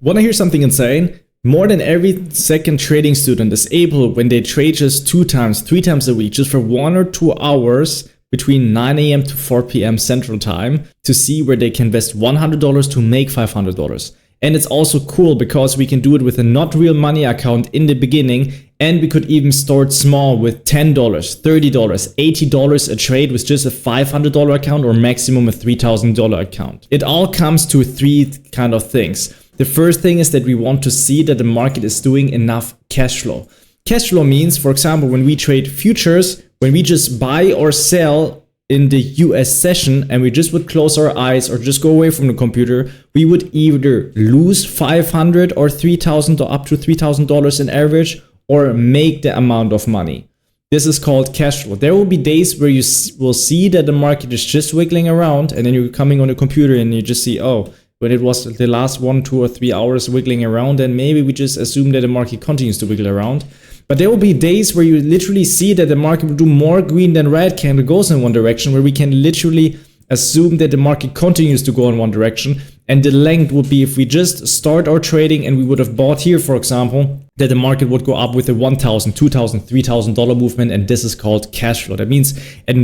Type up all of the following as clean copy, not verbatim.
Wanna hear something insane? More than every second trading student is able, when they trade just 2 times, 3 times a week, just for 1 or 2 hours between 9 a.m. to 4 p.m. Central Time, to see where they can invest $100 to make $500. And it's also cool because we can do it with a not real money account in the beginning, and we could even start small with $10, $30, $80 a trade with just a $500 account or maximum a $3,000 account. It all comes to 3 kind of things. The first thing is that we want to see that the market is doing enough cash flow. Cash flow means, for example, when we trade futures, when we just buy or sell in the US session and we just would close our eyes or just go away from the computer, we would either lose $500 or $3,000 or up to $3,000 in average, or make the amount of money. This is called cash flow. There will be days where you will see that the market is just wiggling around, and then you're coming on the computer and you just see, oh, when it was the last 1, 2, or 3 hours wiggling around, then maybe we just assume that the market continues to wiggle around. But there will be days where you literally see that the market will do more green than red candle goes in one direction, where we can literally assume that the market continues to go in one direction. And the length would be, if we just start our trading and we would have bought here, for example, that the market would go up with a $1,000, $2,000, $3,000 movement, and this is called cash flow. That means at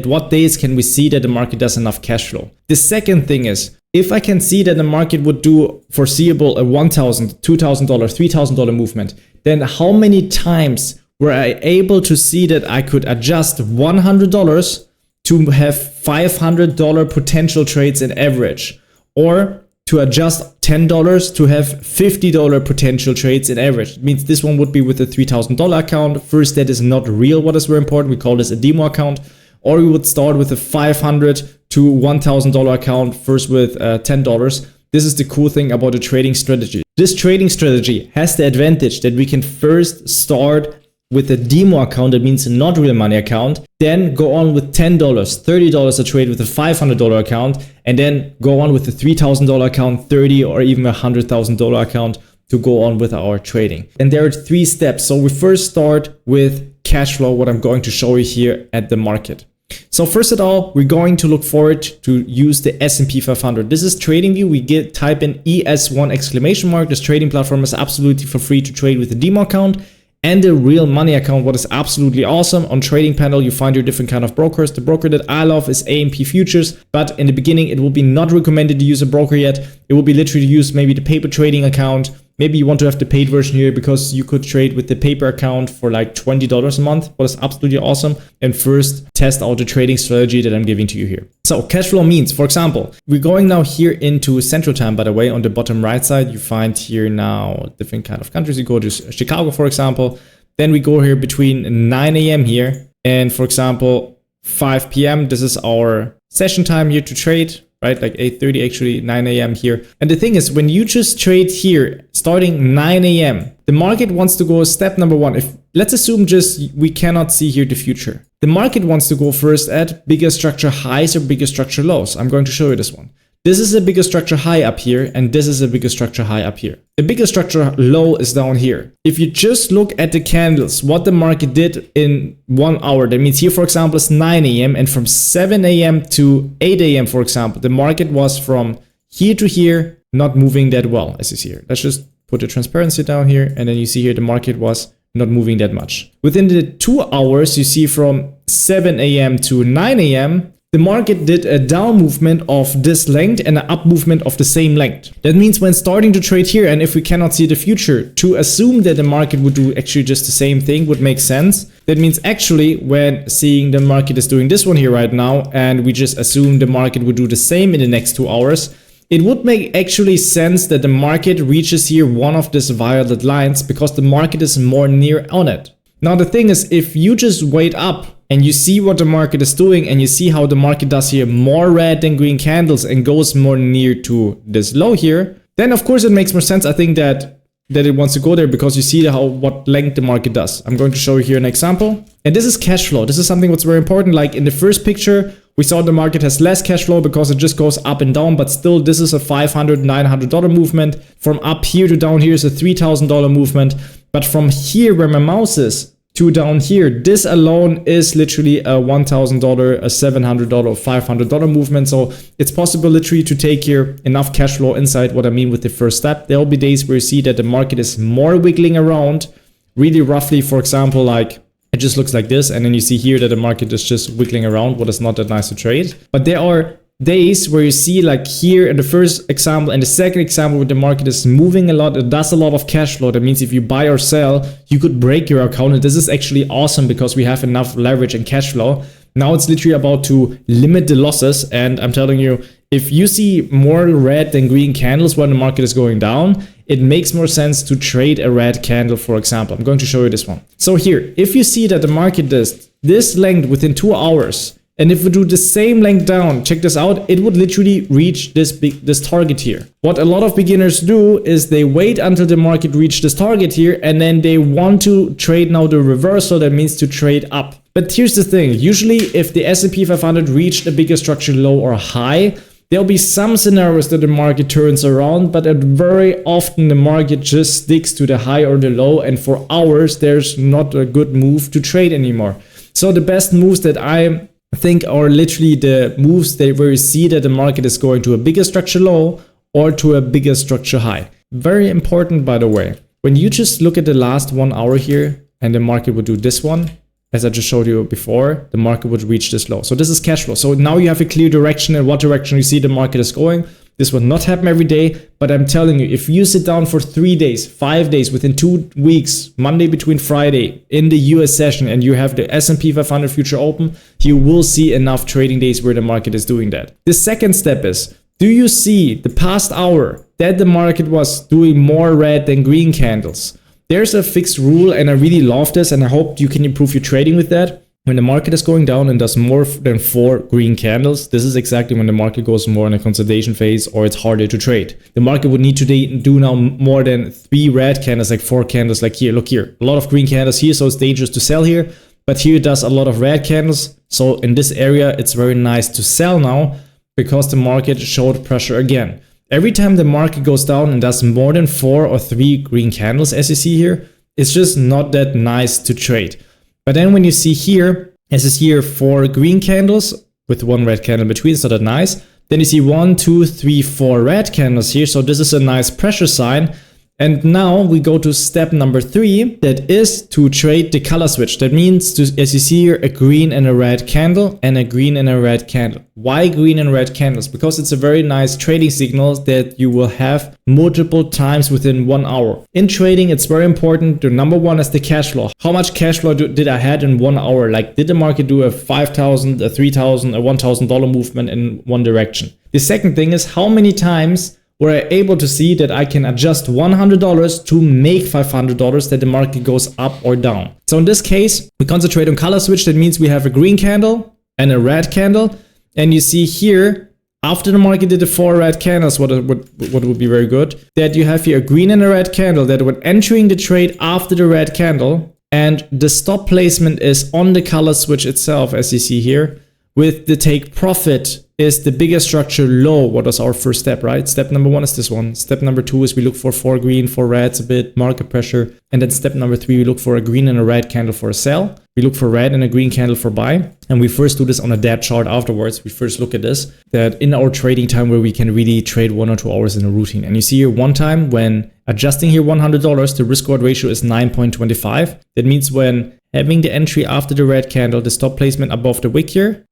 what days can we see that the market does enough cash flow? The second thing is, if I can see that the market would do foreseeable a $1,000, $2,000, $3,000 movement, then how many times were I able to see that I could adjust $100 to have $500 potential trades in average, or to adjust $10 to have $50 potential trades in average? It means this one would be with a $3,000 account. First, that is not real, what is very important. We call this a demo account. Or we would start with a $500 to $1,000 account, first with $10. This is the cool thing about a trading strategy. This trading strategy has the advantage that we can first start with a demo account, that means a not real money account, then go on with $10, $30 a trade with a $500 account, and then go on with a $3,000 account, $30 or even a $100,000 account to go on with our trading. And there are 3 steps. So we first start with cash flow, what I'm going to show you here at the market. So first of all, we're going to look forward to use the S&P 500. This is TradingView. We type in ES1 exclamation mark. This trading platform is absolutely for free to trade with a demo account and a real money account, what is absolutely awesome. On Trading Panel, you find your different kind of brokers. The broker that I love is A&P Futures, but in the beginning, it will be not recommended to use a broker yet. It will be literally use maybe the paper trading account. Maybe you want to have the paid version here because you could trade with the paper account for like $20 a month, what is absolutely awesome. And first, test out the trading strategy that I'm giving to you here. So cash flow means, for example, we're going now here into Central Time, by the way. On the bottom right side, you find here now different kind of countries. You go to Chicago, for example. Then we go here between 9 a.m. here and, for example, 5 p.m. This is our session time here to trade, right? Like 8:30, actually 9 a.m. here. And the thing is, when you just trade here, starting 9 a.m., the market wants to go step number 1. If let's assume just we cannot see here the future. The market wants to go first at bigger structure highs or bigger structure lows. I'm going to show you this one. This is a bigger structure high up here, and this is a bigger structure high up here. The bigger structure low is down here. If you just look at the candles, what the market did in 1 hour, that means here, for example, it's 9 a.m. and from 7 a.m. to 8 a.m., for example, the market was from here to here, not moving that well, as you see here. Let's just put the transparency down here, and then you see here the market was not moving that much. Within the 2 hours, you see from 7 a.m. to 9 a.m., the market did a down movement of this length and an up movement of the same length. That means when starting to trade here, and if we cannot see the future, to assume that the market would do actually just the same thing would make sense. That means actually when seeing the market is doing this one here right now, and we just assume the market would do the same in the next 2 hours, it would make actually sense that the market reaches here one of these violet lines because the market is more near on it. Now the thing is, if you just wait up and you see what the market is doing and you see how the market does here more red than green candles and goes more near to this low here, then of course it makes more sense. I think that it wants to go there because you see what length the market does. I'm going to show you here an example. And this is cash flow. This is something what's very important. Like in the first picture, we saw the market has less cash flow because it just goes up and down, but still this is a $500, $900 movement. From up here to down here is a $3,000 movement. But from here where my mouse is to down here, this alone is literally a $1,000, a $700, $500 movement. So it's possible literally to take here enough cash flow inside what I mean with the first step. There will be days where you see that the market is more wiggling around really roughly. For example, like it just looks like this. And then you see here that the market is just wiggling around, what is not that nice to trade. But there are days where you see like here in the first example and the second example where the market is moving a lot, it does a lot of cash flow. That means if you buy or sell, you could break your account. And this is actually awesome because we have enough leverage and cash flow. Now it's literally about to limit the losses. And I'm telling you, if you see more red than green candles when the market is going down, it makes more sense to trade a red candle, for example. I'm going to show you this one. So here, if you see that the market does this length within 2 hours, and if we do the same length down, check this out, it would literally reach this target here. What a lot of beginners do is they wait until the market reaches this target here, and then they want to trade now the reversal. That means to trade up. But here's the thing. Usually if the S&P 500 reached a bigger structural low or high, there'll be some scenarios that the market turns around, but very often the market just sticks to the high or the low, and for hours there's not a good move to trade anymore. So the best moves that I think are literally the moves where you see that the market is going to a bigger structure low or to a bigger structure high. Very important, by the way. When you just look at the last 1 hour here and the market would do this one, as I just showed you before, the market would reach this low. So this is cash flow. So now you have a clear direction in what direction you see the market is going. This will not happen every day, but I'm telling you, if you sit down for 3 days, 5 days, within 2 weeks, Monday between Friday in the US session, and you have the S&P 500 future open, you will see enough trading days where the market is doing that. The second step is, do you see the past hour that the market was doing more red than green candles? There's a fixed rule, and I really love this, and I hope you can improve your trading with that. When the market is going down and does more than 4 green candles, this is exactly when the market goes more in a consolidation phase, or it's harder to trade. The market would need to do now more than 3 red candles, like 4 candles, like here. Look here, a lot of green candles here, so it's dangerous to sell here. But here it does a lot of red candles. So in this area, it's very nice to sell now because the market showed pressure again. Every time the market goes down and does more than 4 or 3 green candles, as you see here, it's just not that nice to trade. But then when you see here, as is here 4 green candles with 1 red candle in between, it's not that nice. Then you see 1, 2, 3, 4 red candles here. So this is a nice pressure sign. And now we go to step number 3, that is to trade the color switch. That means, as you see here, a green and a red candle and a green and a red candle. Why green and red candles? Because it's a very nice trading signal that you will have multiple times within 1 hour. In trading, it's very important. The number one is the cash flow. How much cash flow did I had in 1 hour? Like, did the market do a $5,000, a $3,000, a $1,000 movement in one direction? The second thing is, how many times were I able to see that I can adjust $100 to make $500 that the market goes up or down. So in this case, we concentrate on color switch. That means we have a green candle and a red candle. And you see here, after the market did the 4 red candles, what would be very good, that you have here a green and a red candle that when entering the trade after the red candle, and the stop placement is on the color switch itself, as you see here, with the take profit is the bigger structure low. What was our first step, right? Step number 1 is this one. Step number 2 is we look for 4 green, 4 reds, a bit market pressure. And then step number 3, we look for a green and a red candle for a sell. We look for red and a green candle for buy. And we first do this on a dead chart afterwards. We first look at this, that in our trading time where we can really trade 1 or 2 hours in a routine. And you see here one time when adjusting here $100, the risk reward ratio is 9.25. That means when having the entry after the red candle, the stop placement above the wick here,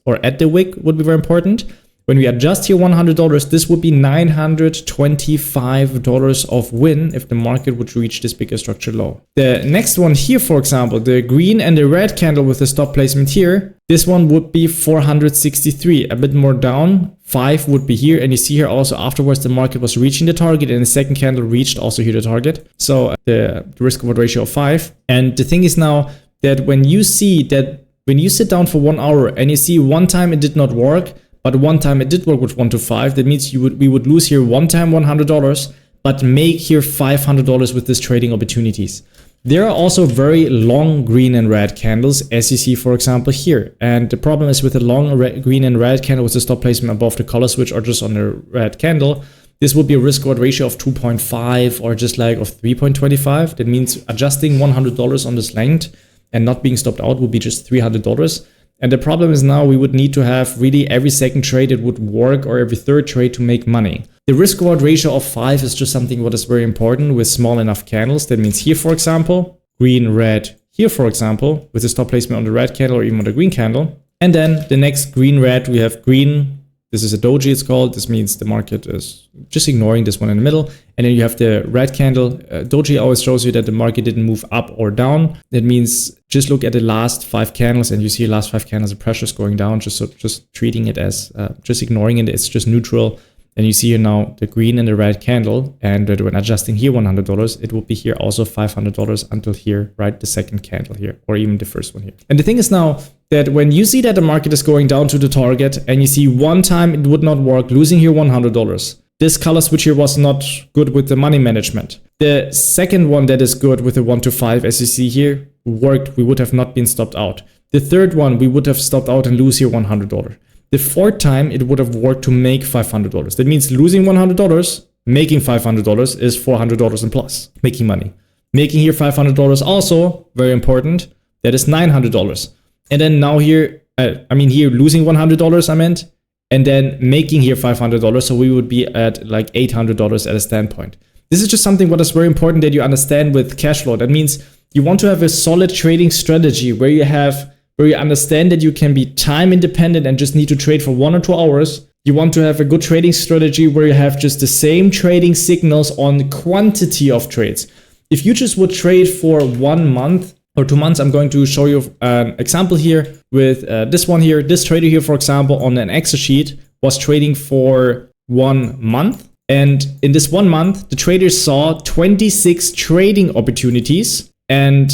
or at the wick would be very important. When we adjust here $100, this would be $925 of win if the market would reach this bigger structure low. The next one here, for example, the green and the red candle with the stop placement here, this one would be 463, a bit more down. 5 would be here, and you see here also afterwards the market was reaching the target, and the second candle reached also here the target. So the risk reward ratio of 5. And the thing is now that when you see that when you sit down for 1 hour and you see one time it did not work, but one time it did work with 1 to 5, that means we would lose here one time $100, but make here $500 with this trading opportunities. There are also very long green and red candles, as you see, for example, here. And the problem is with the long green and red candle with the stop placement above the color switch or just on the red candle, this would be a risk reward ratio of 2.5 or just like of 3.25. That means adjusting $100 on this length and not being stopped out would be just $300. And the problem is now we would need to have really every second trade it would work, or every third trade to make money. The risk reward ratio of 5 is just something what is very important with small enough candles. That means here, for example, green, red, here, for example, with the stop placement on the red candle or even on the green candle. And then the next green, red, we have green. This is a doji, it's called. This means the market is just ignoring this one in the middle. And then you have the red candle. Doji always shows you that the market didn't move up or down. That means just look at the last 5 candles and you see last 5 candles, the pressure is going down. Just treating it as, just ignoring it. It's just neutral. And you see here now the green and the red candle. And when adjusting here $100, it will be here also $500 until here, right? The second candle here, or even the first one here. And the thing is now that when you see that the market is going down to the target and you see one time it would not work, losing here $100. This color switch here was not good with the money management. The second one that is good with the 1 to 5, as you see here, worked. We would have not been stopped out. The third one, we would have stopped out and lose here $100. The fourth time, it would have worked to make $500. That means losing $100, making $500 is $400 and plus, making money. Making here $500 also, very important, that is $900. And then now here, here losing $100, I meant, and then making here $500. So we would be at like $800 at a standpoint. This is just something what is very important that you understand with cash flow. That means you want to have a solid trading strategy where you understand that you can be time independent and just need to trade for 1 or 2 hours. You want to have a good trading strategy where you have just the same trading signals on quantity of trades. If you just would trade for 1 month or 2 months, I'm going to show you an example here with this one here. This trader here, for example, on an Excel sheet was trading for 1 month. And in this 1 month, the trader saw 26 trading opportunities and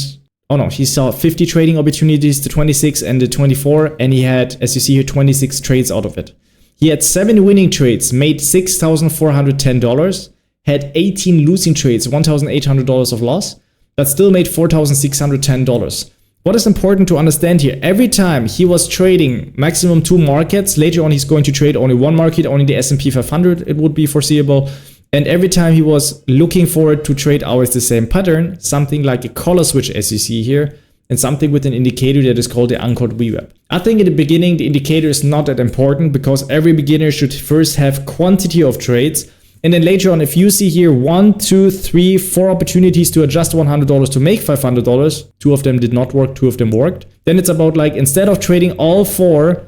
he saw 50 trading opportunities, the 26 and the 24, and he had, as you see here, 26 trades out of it. He had 7 winning trades, made $6,410, had 18 losing trades, $1,800 of loss, but still made $4,610. What is important to understand here, every time he was trading maximum 2 markets, later on he's going to trade only 1 market, only the S&P 500, it would be foreseeable. And every time he was looking forward to trade always the same pattern, something like a color switch as you see here, and something with an indicator that is called the anchored VWAP. I think in the beginning, the indicator is not that important because every beginner should first have quantity of trades. And then later on, if you see here 1, 2, 3, 4 opportunities to adjust $100 to make $500, 2 of them did not work, 2 of them worked. Then it's about like, instead of trading all 4,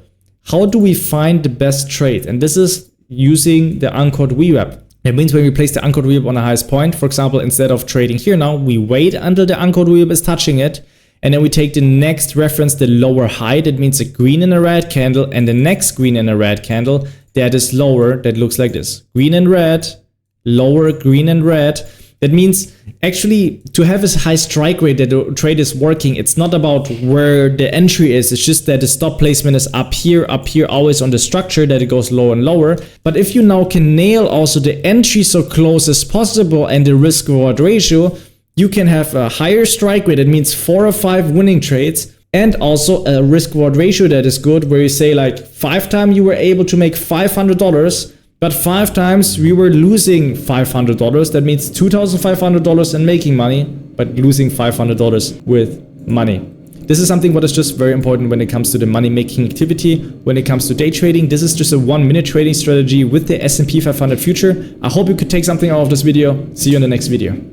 how do we find the best trade? And this is using the anchored VWAP. It means when we place the anchored VWAP on the highest point, for example, instead of trading here now, we wait until the anchored VWAP is touching it. And then we take the next reference, the lower high. That means a green and a red candle, and the next green and a red candle that is lower, that looks like this. Green and red, lower, green and red. That means actually to have a high strike rate that the trade is working, it's not about where the entry is. It's just that the stop placement is up here, always on the structure, that it goes lower and lower. But if you now can nail also the entry so close as possible and the risk reward ratio, you can have a higher strike rate. That means 4 or 5 winning trades, and also a risk reward ratio that is good, where you say like 5 times you were able to make $500, but 5 times we were losing $500. That means $2,500 and making money, but losing $500 with money. This is something what is just very important when it comes to the money making activity. When it comes to day trading, this is just a 1-minute trading strategy with the S&P 500 future. I hope you could take something out of this video. See you in the next video.